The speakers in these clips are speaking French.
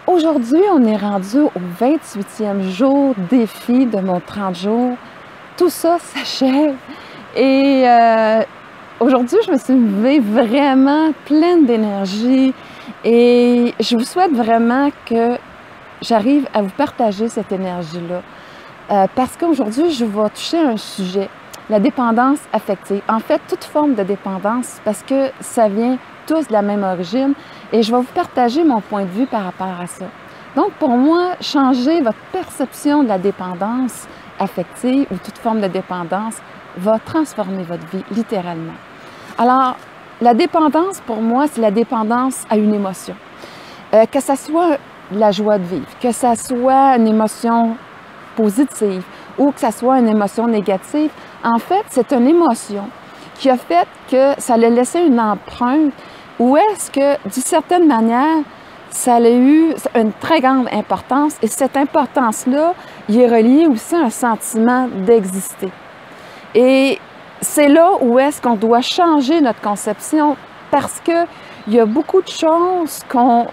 Aujourd'hui, on est rendu au 28e jour défi de mon 30 jours. Tout ça s'achève. Et aujourd'hui, je me suis levée vraiment pleine d'énergie. Et je vous souhaite vraiment que j'arrive à vous partager cette énergie-là. Parce qu'aujourd'hui, je vais toucher un sujet, la dépendance affective. En fait, toute forme de dépendance, parce que ça vient tous de la même origine. Et je vais vous partager mon point de vue par rapport à ça. Donc, pour moi, changer votre perception de la dépendance affective ou toute forme de dépendance va transformer votre vie, littéralement. Alors, la dépendance, pour moi, c'est la dépendance à une émotion. Que ça soit la joie de vivre, que ça soit une émotion positive ou que ça soit une émotion négative, en fait, c'est une émotion qui a fait que ça a laissé une empreinte ou est-ce que, d'une certaine manière, ça a eu une très grande importance et cette importance-là, il est relié aussi à un sentiment d'exister. Et c'est là où est-ce qu'on doit changer notre conception parce qu'il y a beaucoup de choses qu'on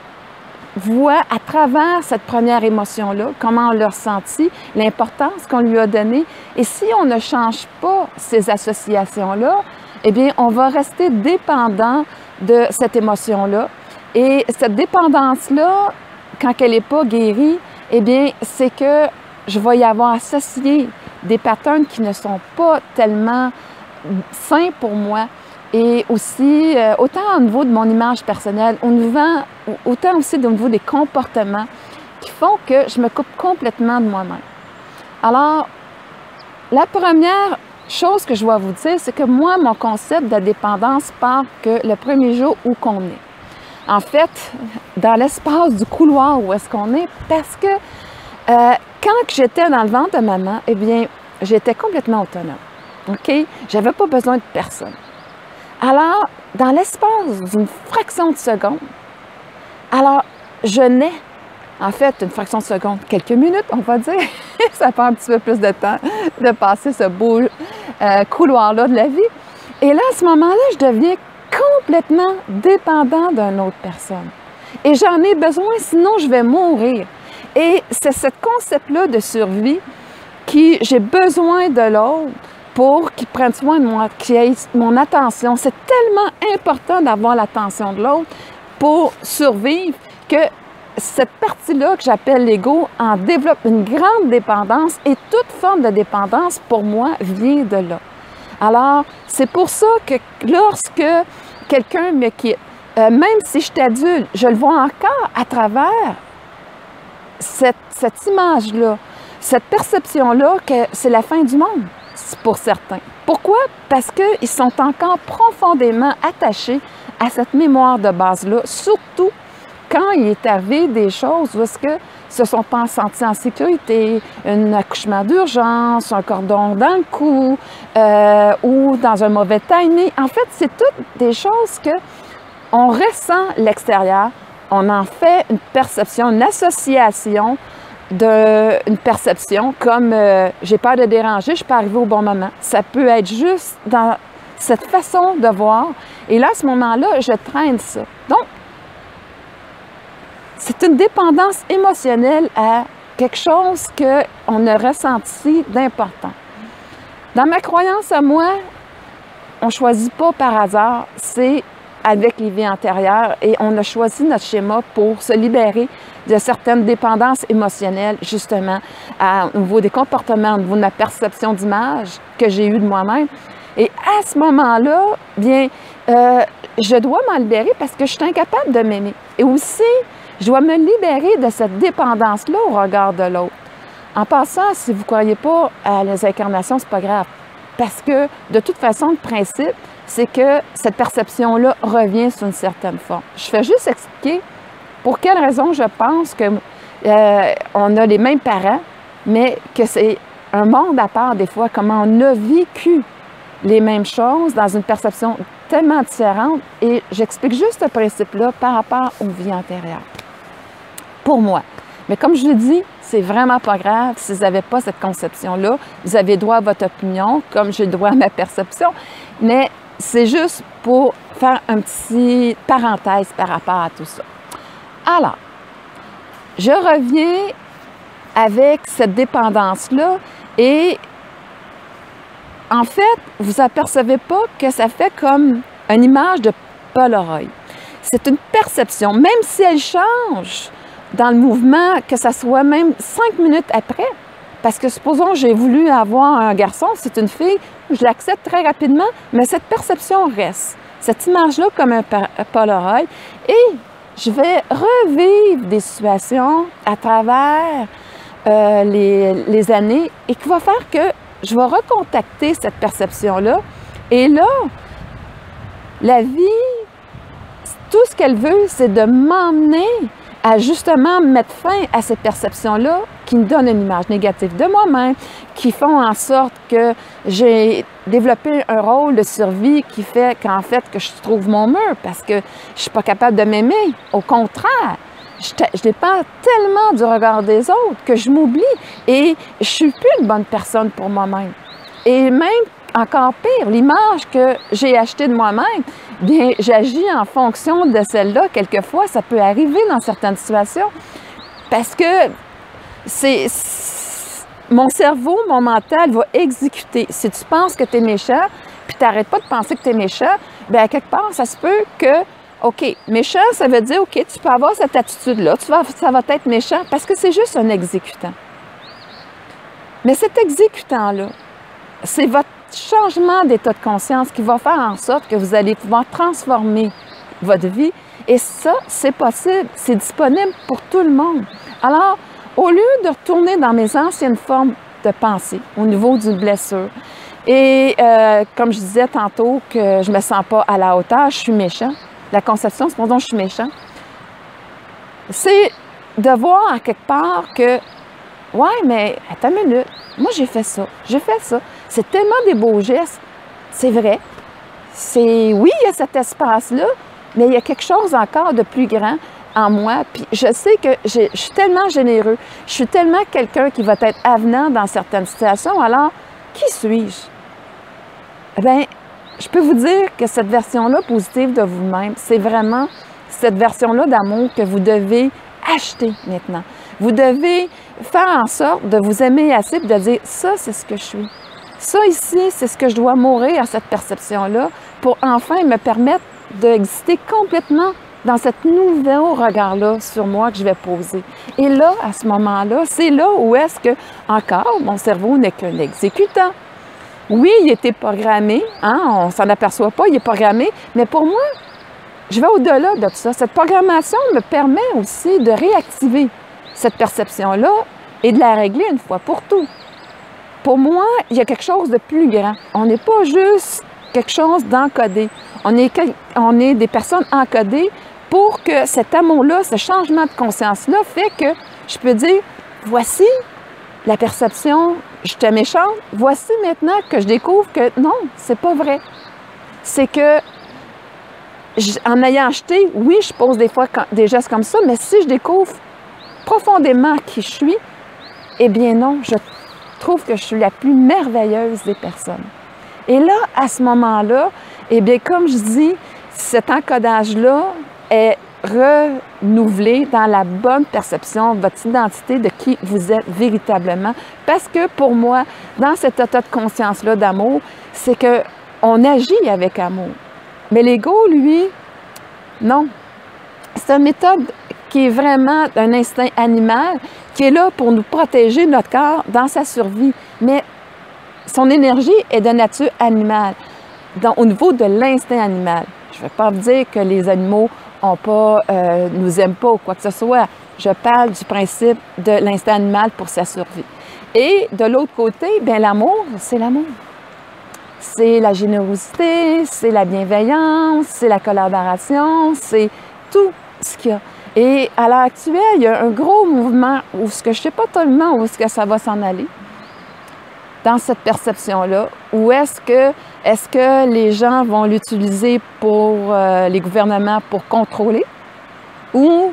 voit à travers cette première émotion-là, comment on l'a ressenti, l'importance qu'on lui a donnée. Et si on ne change pas ces associations-là, eh bien, on va rester dépendant de cette émotion-là. Et cette dépendance-là, quand elle n'est pas guérie, eh bien, c'est que je vais y avoir associé des patterns qui ne sont pas tellement sains pour moi. Et aussi, autant au niveau de mon image personnelle, autant aussi au niveau des comportements qui font que je me coupe complètement de moi-même. Alors, la première chose que je dois vous dire, c'est que moi, mon concept de dépendance part que le premier jour où qu'on est. En fait, dans l'espace du couloir où est-ce qu'on est, parce que quand j'étais dans le ventre de maman, eh bien, j'étais complètement autonome. OK? J'avais pas besoin de personne. Alors, dans l'espace d'une fraction de seconde, alors, je nais. En fait, une fraction de seconde, quelques minutes, on va dire. Ça prend un petit peu plus de temps de passer ce beau couloir-là de la vie. Et là, à ce moment-là, je deviens complètement dépendant d'une autre personne. Et j'en ai besoin, sinon je vais mourir. Et c'est ce concept-là de survie qui, j'ai besoin de l'autre pour qu'il prenne soin de moi, qu'il ait mon attention. C'est tellement important d'avoir l'attention de l'autre pour survivre que cette partie-là que j'appelle l'ego en développe une grande dépendance et toute forme de dépendance, pour moi, vient de là. Alors, c'est pour ça que lorsque quelqu'un me quitte, même si je suis adulte, je le vois encore à travers cette image-là, cette perception-là que c'est la fin du monde pour certains. Pourquoi? Parce qu'ils sont encore profondément attachés à cette mémoire de base-là, surtout quand il est arrivé des choses où est-ce que se sont pas sentis en sécurité, un accouchement d'urgence, un cordon dans le cou, ou dans un mauvais timing. En fait, c'est toutes des choses que on ressent l'extérieur, on en fait une perception, une association d'une perception comme j'ai peur de déranger, je peux arriver au bon moment. Ça peut être juste dans cette façon de voir. Et là, à ce moment-là, je traîne ça. Donc, c'est une dépendance émotionnelle à quelque chose qu'on a ressenti d'important. Dans ma croyance à moi, on ne choisit pas par hasard, c'est avec les vies antérieures et on a choisi notre schéma pour se libérer de certaines dépendances émotionnelles, justement, au niveau des comportements, au niveau de ma perception d'image que j'ai eue de moi-même. Et à ce moment-là, bien, je dois m'en libérer parce que je suis incapable de m'aimer. Et aussi, je dois me libérer de cette dépendance-là au regard de l'autre. En passant, si vous ne croyez pas à les incarnations, c'est pas grave. Parce que, de toute façon, le principe, c'est que cette perception-là revient sous une certaine forme. Je fais juste expliquer pour quelle raison je pense qu'on a les mêmes parents, mais que c'est un monde à part des fois, comment on a vécu les mêmes choses dans une perception tellement différente. Et j'explique juste ce principe-là par rapport aux vies antérieures. Pour moi. Mais comme je le dis, c'est vraiment pas grave si vous n'avez pas cette conception-là. Vous avez droit à votre opinion, comme j'ai droit à ma perception. Mais c'est juste pour faire un petit parenthèse par rapport à tout ça. Alors, je reviens avec cette dépendance-là et en fait, vous apercevez pas que ça fait comme une image de Polaroid. C'est une perception, même si elle change dans le mouvement, que ça soit même 5 minutes après. Parce que supposons que j'ai voulu avoir un garçon, c'est une fille, je l'accepte très rapidement, mais cette perception reste. Cette image-là comme un Polaroid. Et je vais revivre des situations à travers les années et qui va faire que je vais recontacter cette perception-là. Et là, la vie, tout ce qu'elle veut, c'est de m'emmener à justement mettre fin à cette perception-là qui me donne une image négative de moi-même, qui font en sorte que j'ai développé un rôle de survie qui fait qu'en fait que je trouve mon mur parce que je ne suis pas capable de m'aimer. Au contraire, je dépends tellement du regard des autres que je m'oublie et je ne suis plus une bonne personne pour moi-même. Et même encore pire, l'image que j'ai achetée de moi-même, bien, j'agis en fonction de celle-là. Quelquefois, ça peut arriver dans certaines situations parce que mon cerveau, mon mental va exécuter. Si tu penses que tu es méchant, puis tu n'arrêtes pas de penser que tu es méchant, bien, à quelque part, ça se peut que, OK, méchant, ça veut dire, OK, tu peux avoir cette attitude-là, ça va être méchant parce que c'est juste un exécutant. Mais cet exécutant-là, c'est votre changement d'état de conscience qui va faire en sorte que vous allez pouvoir transformer votre vie. Et ça, c'est possible, c'est disponible pour tout le monde. Alors, au lieu de retourner dans mes anciennes formes de pensée au niveau d'une blessure, et comme je disais tantôt que je ne me sens pas à la hauteur, je suis méchant, la conception, c'est pourquoi je suis méchant, c'est de voir à quelque part que, ouais, mais attends une minute, moi j'ai fait ça. C'est tellement des beaux gestes, c'est vrai. Oui, il y a cet espace-là, mais il y a quelque chose encore de plus grand en moi. Puis je sais que je suis tellement généreux, je suis tellement quelqu'un qui va être avenant dans certaines situations. Alors, qui suis-je? Eh bien, je peux vous dire que cette version-là positive de vous-même, c'est vraiment cette version-là d'amour que vous devez acheter maintenant. Vous devez faire en sorte de vous aimer assez et de dire « ça, c'est ce que je suis ». Ça ici, c'est ce que je dois mourir à cette perception-là pour enfin me permettre d'exister complètement dans cet nouveau regard-là sur moi que je vais poser. Et là, à ce moment-là, c'est là où est-ce que, encore, mon cerveau n'est qu'un exécutant. Oui, il était programmé, hein, on ne s'en aperçoit pas, il est programmé, mais pour moi, je vais au-delà de tout ça. Cette programmation me permet aussi de réactiver cette perception-là et de la régler une fois pour tout. Pour moi, il y a quelque chose de plus grand. On n'est pas juste quelque chose d'encodé. On est des personnes encodées pour que cet amour-là, ce changement de conscience-là fait que je peux dire, voici la perception, j'étais méchante, voici maintenant que je découvre que non, c'est pas vrai. C'est que, en ayant acheté, oui, je pose des fois des gestes comme ça, mais si je découvre profondément qui je suis, eh bien non, je trouve que je suis la plus merveilleuse des personnes. Et là, à ce moment-là, eh bien, comme je dis, cet encodage-là est renouvelé dans la bonne perception de votre identité, de qui vous êtes véritablement. Parce que pour moi, dans cet état de conscience-là d'amour, c'est qu'on agit avec amour. Mais l'ego, lui, non. C'est une méthode qui est vraiment un instinct animal, qui est là pour nous protéger notre corps dans sa survie. Mais son énergie est de nature animale, au niveau de l'instinct animal. Je ne vais pas vous dire que les animaux nous aiment pas ou quoi que ce soit. Je parle du principe de l'instinct animal pour sa survie. Et de l'autre côté, bien l'amour, c'est l'amour. C'est la générosité, c'est la bienveillance, c'est la collaboration, c'est tout ce qu'il y a. Et à l'heure actuelle, il y a un gros mouvement où je ne sais pas tellement où est-ce que ça va s'en aller dans cette perception-là. Ou est-ce que les gens vont l'utiliser pour les gouvernements pour contrôler ou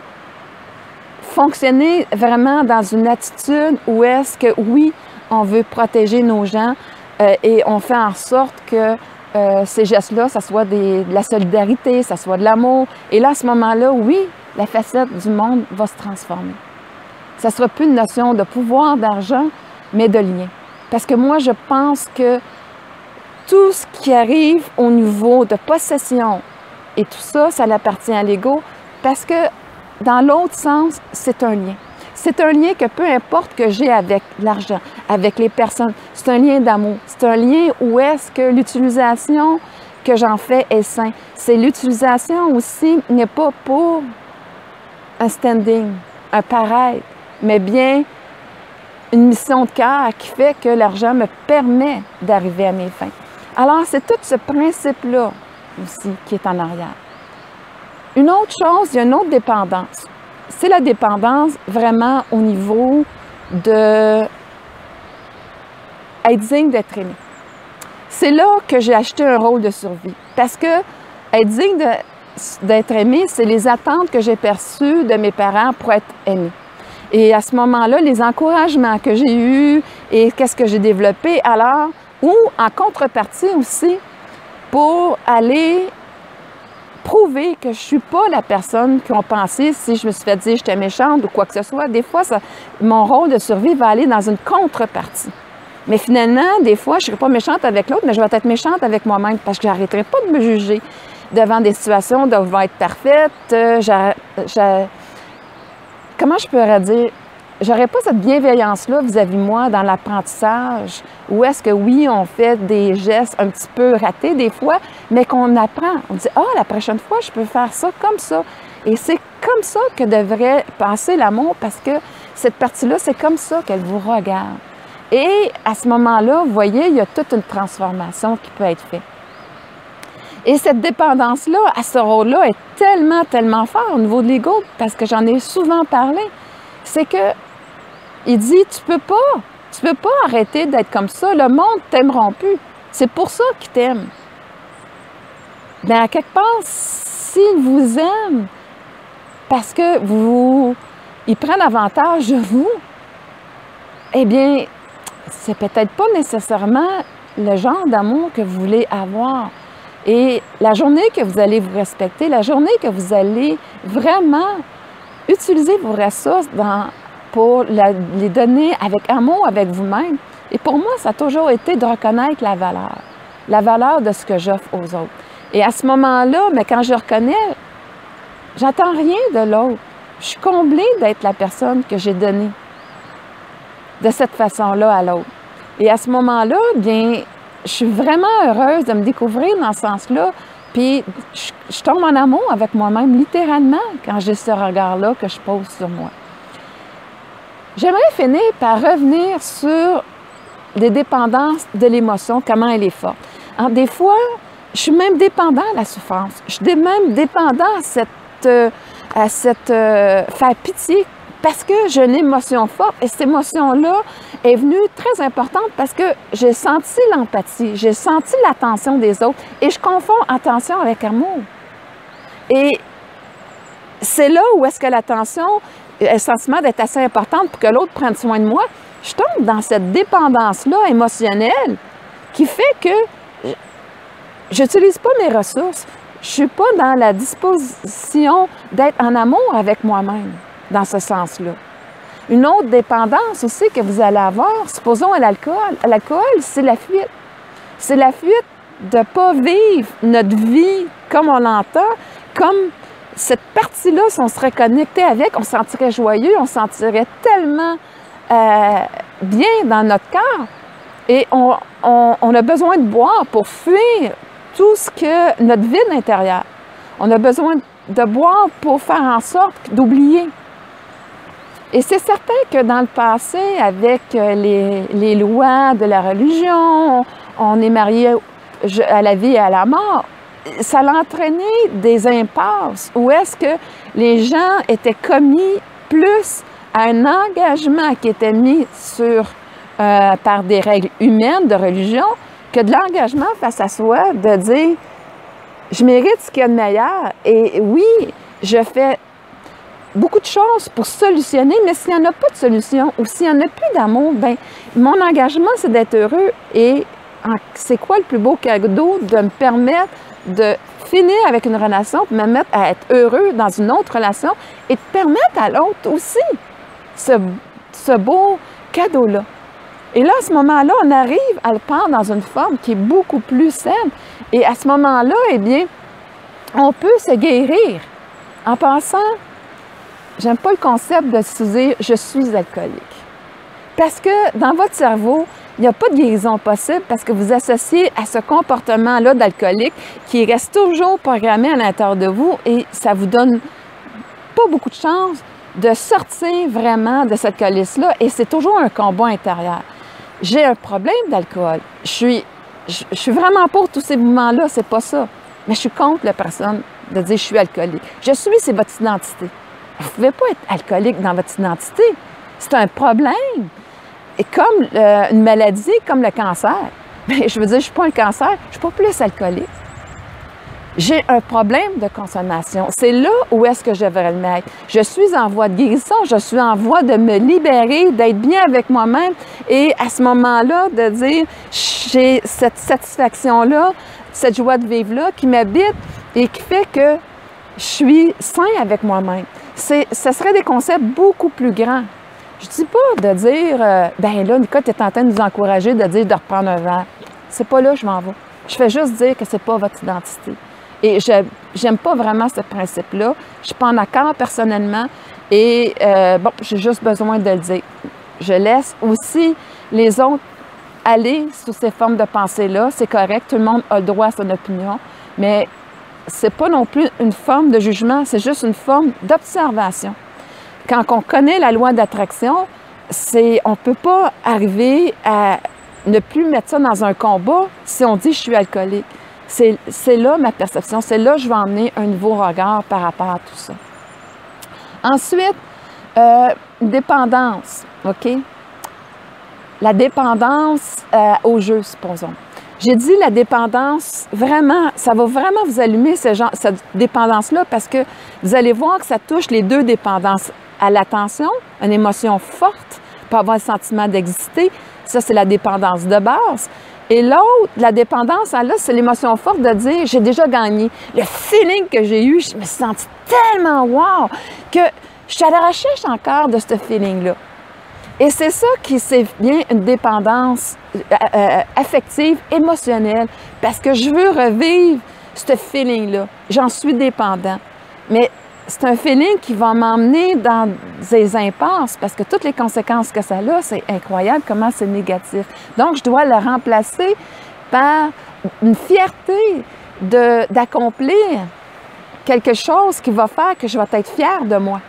fonctionner vraiment dans une attitude où est-ce que, oui, on veut protéger nos gens et on fait en sorte que ces gestes-là, ça soit de la solidarité, ça soit de l'amour. Et là, à ce moment-là, oui, la facette du monde va se transformer. Ça ne sera plus une notion de pouvoir, d'argent, mais de lien. Parce que moi, je pense que tout ce qui arrive au niveau de possession et tout ça, ça appartient à l'ego parce que dans l'autre sens, c'est un lien. C'est un lien que peu importe que j'ai avec l'argent, avec les personnes, c'est un lien d'amour. C'est un lien où est-ce que l'utilisation que j'en fais est sain. C'est l'utilisation aussi n'est pas pour un standing, un paraître, mais bien une mission de cœur qui fait que l'argent me permet d'arriver à mes fins. Alors, c'est tout ce principe-là aussi qui est en arrière. Une autre chose, il y a une autre dépendance. C'est la dépendance vraiment au niveau de être digne d'être aimé. C'est là que j'ai acheté un rôle de survie. Parce que être digne d'être aimé, c'est les attentes que j'ai perçues de mes parents pour être aimé. Et à ce moment-là, les encouragements que j'ai eus et qu'est-ce que j'ai développé, alors, ou en contrepartie aussi, pour aller prouver que je ne suis pas la personne qui ont pensé si je me suis fait dire que j'étais méchante ou quoi que ce soit. Des fois, mon rôle de survie va aller dans une contrepartie. Mais finalement, des fois, je ne serai pas méchante avec l'autre, mais je vais être méchante avec moi-même parce que je n'arrêterai pas de me juger devant des situations devant être parfaite. Comment je pourrais dire? J'aurais pas cette bienveillance-là vis-à-vis moi dans l'apprentissage, où est-ce que oui, on fait des gestes un petit peu ratés des fois, mais qu'on apprend. On dit, la prochaine fois, je peux faire ça comme ça. Et c'est comme ça que devrait passer l'amour, parce que cette partie-là, c'est comme ça qu'elle vous regarde. Et à ce moment-là, vous voyez, il y a toute une transformation qui peut être faite. Et cette dépendance-là, à ce rôle-là, est tellement, tellement fort au niveau de l'ego, parce que j'en ai souvent parlé. C'est que il dit, tu peux pas arrêter d'être comme ça, le monde t'aimera plus. C'est pour ça qu'il t'aime. Mais à quelque part, s'il vous aime, parce que ils prennent avantage de vous, eh bien, c'est peut-être pas nécessairement le genre d'amour que vous voulez avoir. Et la journée que vous allez vous respecter, la journée que vous allez vraiment utiliser vos ressources pour les donner avec amour, avec vous-même. Et pour moi, ça a toujours été de reconnaître la valeur de ce que j'offre aux autres. Et à ce moment-là, mais quand je reconnais, j'attends rien de l'autre. Je suis comblée d'être la personne que j'ai donnée de cette façon-là à l'autre. Et à ce moment-là, bien, je suis vraiment heureuse de me découvrir dans ce sens-là. Puis je tombe en amour avec moi-même, littéralement, quand j'ai ce regard-là que je pose sur moi. J'aimerais finir par revenir sur les dépendances de l'émotion, comment elle est forte. Alors, des fois, je suis même dépendant à la souffrance. Je suis même dépendant à cette faire pitié parce que j'ai une émotion forte. Et cette émotion-là est venue très importante parce que j'ai senti l'empathie, j'ai senti l'attention des autres et je confonds attention avec amour. Et c'est là où est-ce que l'attention, le sentiment d'être assez importante pour que l'autre prenne soin de moi, je tombe dans cette dépendance-là émotionnelle qui fait que je n'utilise pas mes ressources. Je ne suis pas dans la disposition d'être en amour avec moi-même, dans ce sens-là. Une autre dépendance aussi que vous allez avoir, supposons à l'alcool. L'alcool, c'est la fuite. C'est la fuite de ne pas vivre notre vie comme on l'entend, comme cette partie-là, si on serait connecté avec, on se sentirait joyeux, on se sentirait tellement bien dans notre cœur. Et on a besoin de boire pour fuir tout ce que notre vide intérieur. On a besoin de boire pour faire en sorte d'oublier. Et c'est certain que dans le passé, avec les lois de la religion, on est marié à la vie et à la mort, ça a entraîné des impasses où est-ce que les gens étaient commis plus à un engagement qui était mis par des règles humaines de religion que de l'engagement face à soi, de dire « je mérite ce qu'il y a de meilleur » et oui, je fais beaucoup de choses pour solutionner, mais s'il n'y en a pas de solution ou s'il n'y en a plus d'amour, bien, mon engagement, c'est d'être heureux et c'est quoi le plus beau cadeau de me permettre de finir avec une relation, de me mettre à être heureux dans une autre relation et de permettre à l'autre aussi ce beau cadeau-là. Et là, à ce moment-là, on arrive à le prendre dans une forme qui est beaucoup plus saine. Et à ce moment-là, eh bien, on peut se guérir. En passant, j'aime pas le concept de se dire « je suis alcoolique ». Parce que dans votre cerveau, il n'y a pas de guérison possible parce que vous associez à ce comportement-là d'alcoolique qui reste toujours programmé à l'intérieur de vous et ça vous donne pas beaucoup de chance de sortir vraiment de cette colisse-là et c'est toujours un combat intérieur. J'ai un problème d'alcool. Je suis vraiment pour tous ces mouvements-là, c'est pas ça. Mais je suis contre la personne de dire « je suis alcoolique ». Je suis, c'est votre identité. Vous ne pouvez pas être alcoolique dans votre identité. C'est un problème. Et comme une maladie, comme le cancer. Mais je veux dire, je ne suis pas un cancer, je ne suis pas plus alcoolique. J'ai un problème de consommation. C'est là où est-ce que je devrais le mettre. Je suis en voie de guérison, je suis en voie de me libérer, d'être bien avec moi-même. Et à ce moment-là, de dire, j'ai cette satisfaction-là, cette joie de vivre-là qui m'habite et qui fait que je suis sain avec moi-même. Ce serait des concepts beaucoup plus grands. Je ne dis pas de dire, ben là, Nicole, tu es en train de nous encourager de dire de reprendre un verre. C'est pas là que je m'en vais. Je fais juste dire que c'est pas votre identité. Et je n'aime pas vraiment ce principe-là. Je ne suis pas en accord personnellement. Et bon, j'ai juste besoin de le dire. Je laisse aussi les autres aller sous ces formes de pensée-là. C'est correct, tout le monde a le droit à son opinion. Mais ce n'est pas non plus une forme de jugement, c'est juste une forme d'observation. Quand on connaît la loi d'attraction, on ne peut pas arriver à ne plus mettre ça dans un combat si on dit « je suis alcoolique ». C'est là ma perception, c'est là que je vais emmener un nouveau regard par rapport à tout ça. Ensuite, dépendance, OK? La dépendance au jeu, supposons. J'ai dit la dépendance, vraiment, ça va vraiment vous allumer cette dépendance-là parce que vous allez voir que ça touche les deux dépendances. À l'attention, une émotion forte pour avoir le sentiment d'exister. Ça, c'est la dépendance de base. Et l'autre, la dépendance, là, c'est l'émotion forte de dire « j'ai déjà gagné ». Le feeling que j'ai eu, je me suis sentie tellement wow que je suis à la recherche encore de ce feeling-là. Et c'est ça qui, c'est bien une dépendance affective, émotionnelle, parce que je veux revivre ce feeling-là. J'en suis dépendant. Mais c'est un feeling qui va m'emmener dans des impasses parce que toutes les conséquences que ça a, c'est incroyable comment c'est négatif. Donc, je dois le remplacer par une fierté d'accomplir quelque chose qui va faire que je vais être fière de moi.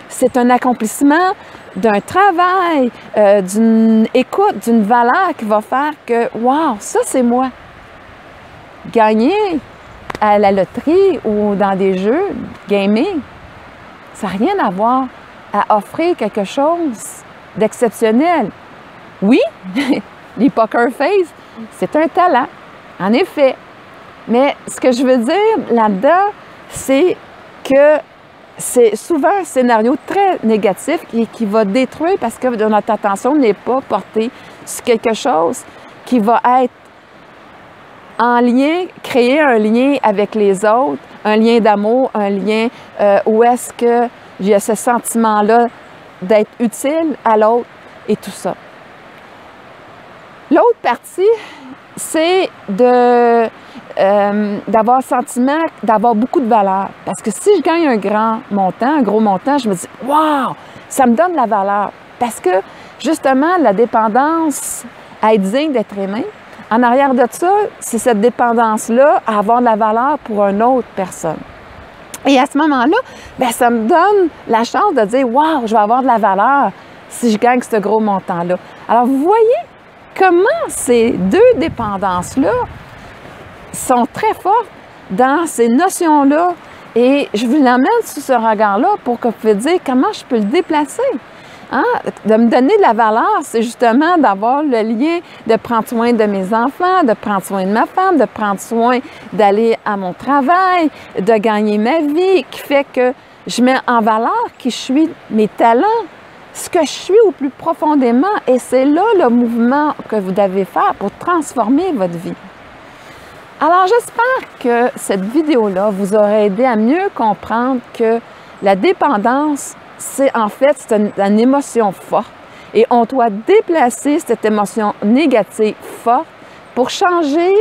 C'est un accomplissement d'un travail, d'une écoute, d'une valeur qui va faire que, wow, ça c'est moi. Gagner à la loterie ou dans des jeux gaming, ça n'a rien à voir à offrir quelque chose d'exceptionnel. Oui, les poker face, c'est un talent, en effet. Mais ce que je veux dire là-dedans, c'est que c'est souvent un scénario très négatif qui va détruire parce que notre attention n'est pas portée sur quelque chose qui va être en lien, créer un lien avec les autres, un lien d'amour, un lien où est-ce que j'ai ce sentiment-là d'être utile à l'autre et tout ça. L'autre partie, c'est d'avoir le sentiment d'avoir beaucoup de valeur. Parce que si je gagne un gros montant, je me dis « wow, ça me donne de la valeur ». Parce que, justement, la dépendance à être digne d'être aimé, en arrière de ça, c'est cette dépendance-là à avoir de la valeur pour une autre personne. Et à ce moment-là, bien, ça me donne la chance de dire « wow, je vais avoir de la valeur si je gagne ce gros montant-là ». Alors, vous voyez comment ces deux dépendances-là sont très fortes dans ces notions-là. Et je vous l'emmène sous ce regard-là pour que vous puissiez dire comment je peux le déplacer. Hein? De me donner de la valeur, c'est justement d'avoir le lien de prendre soin de mes enfants, de prendre soin de ma femme, de prendre soin d'aller à mon travail, de gagner ma vie, qui fait que je mets en valeur qui je suis, mes talents, ce que je suis au plus profondément. Et c'est là le mouvement que vous devez faire pour transformer votre vie. Alors, j'espère que cette vidéo-là vous aura aidé à mieux comprendre que la dépendance en fait, c'est une émotion forte et on doit déplacer cette émotion négative forte pour changer.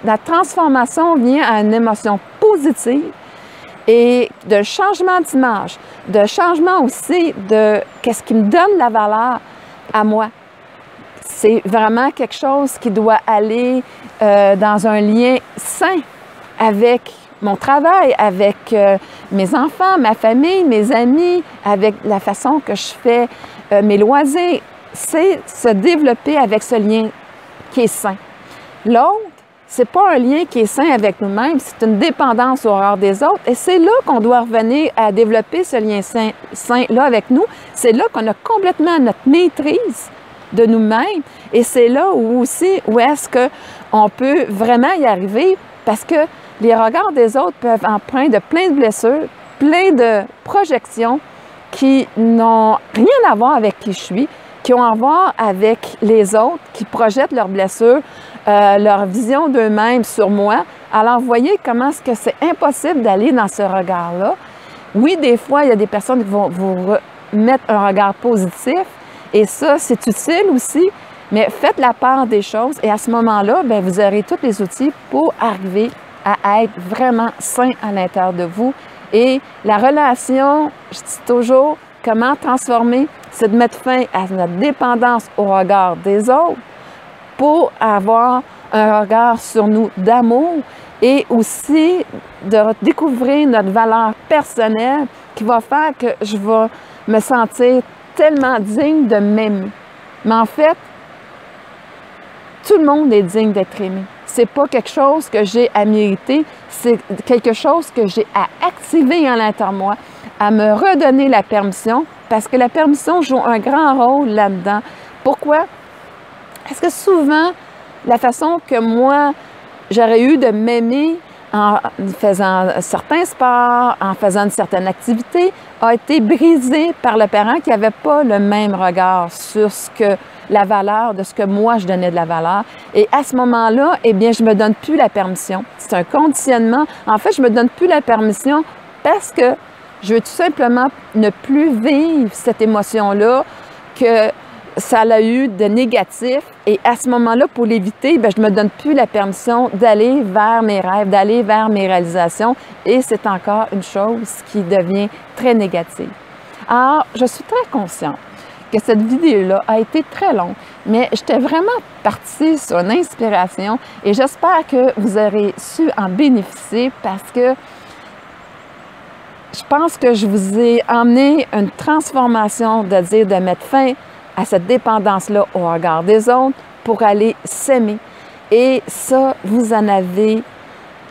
La transformation vient à une émotion positive et de changement d'image, de changement aussi de qu'est-ce qui me donne la valeur à moi. C'est vraiment quelque chose qui doit aller dans un lien sain avec mon travail, avec mes enfants, ma famille, mes amis, avec la façon que je fais mes loisirs. C'est se développer avec ce lien qui est sain. L'autre, c'est pas un lien qui est sain avec nous-mêmes, c'est une dépendance au regard des autres. Et c'est là qu'on doit revenir à développer ce lien sain-là avec nous. C'est là qu'on a complètement notre maîtrise de nous-mêmes. Et c'est là où aussi, où est-ce qu'on peut vraiment y arriver, parce que les regards des autres peuvent emprunter de plein de blessures, plein de projections qui n'ont rien à voir avec qui je suis, qui ont à voir avec les autres, qui projettent leurs blessures, leur vision d'eux-mêmes sur moi. Alors, voyez comment est-ce que c'est impossible d'aller dans ce regard-là. Oui, des fois, il y a des personnes qui vont vous mettre un regard positif, et ça, c'est utile aussi, mais faites la part des choses, et à ce moment-là, bien, vous aurez tous les outils pour arriver à être vraiment sain à l'intérieur de vous. Et la relation, je dis toujours, comment transformer, c'est de mettre fin à notre dépendance au regard des autres pour avoir un regard sur nous d'amour et aussi de découvrir notre valeur personnelle qui va faire que je vais me sentir tellement digne de m'aimer. Mais en fait, tout le monde est digne d'être aimé. C'est pas quelque chose que j'ai à mériter, c'est quelque chose que j'ai à activer en l'intérieur de moi, à me redonner la permission, parce que la permission joue un grand rôle là-dedans. Pourquoi? Parce que souvent, la façon que moi, j'aurais eu de m'aimer en faisant certains sports, en faisant une certaine activité, a été brisée par le parent qui n'avait pas le même regard sur la valeur de ce que moi, je donnais de la valeur. Et à ce moment-là, eh bien, je ne me donne plus la permission. C'est un conditionnement. En fait, je ne me donne plus la permission parce que je veux tout simplement ne plus vivre cette émotion-là que ça a eu de négatif. Et à ce moment-là, pour l'éviter, bien, je ne me donne plus la permission d'aller vers mes rêves, d'aller vers mes réalisations. Et c'est encore une chose qui devient très négative. Alors, je suis très consciente que cette vidéo-là a été très longue, mais j'étais vraiment partie sur une inspiration et j'espère que vous aurez su en bénéficier parce que je pense que je vous ai emmené une transformation de dire de mettre fin à cette dépendance-là au regard des autres pour aller s'aimer. Et ça, vous en avez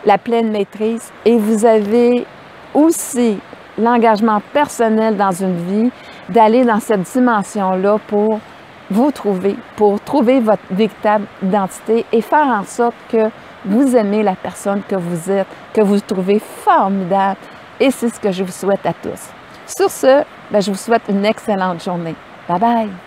la pleine maîtrise et vous avez aussi l'engagement personnel dans une vie d'aller dans cette dimension-là pour vous trouver, pour trouver votre véritable identité et faire en sorte que vous aimez la personne que vous êtes, que vous trouvez formidable. Et c'est ce que je vous souhaite à tous. Sur ce, je vous souhaite une excellente journée. Bye bye!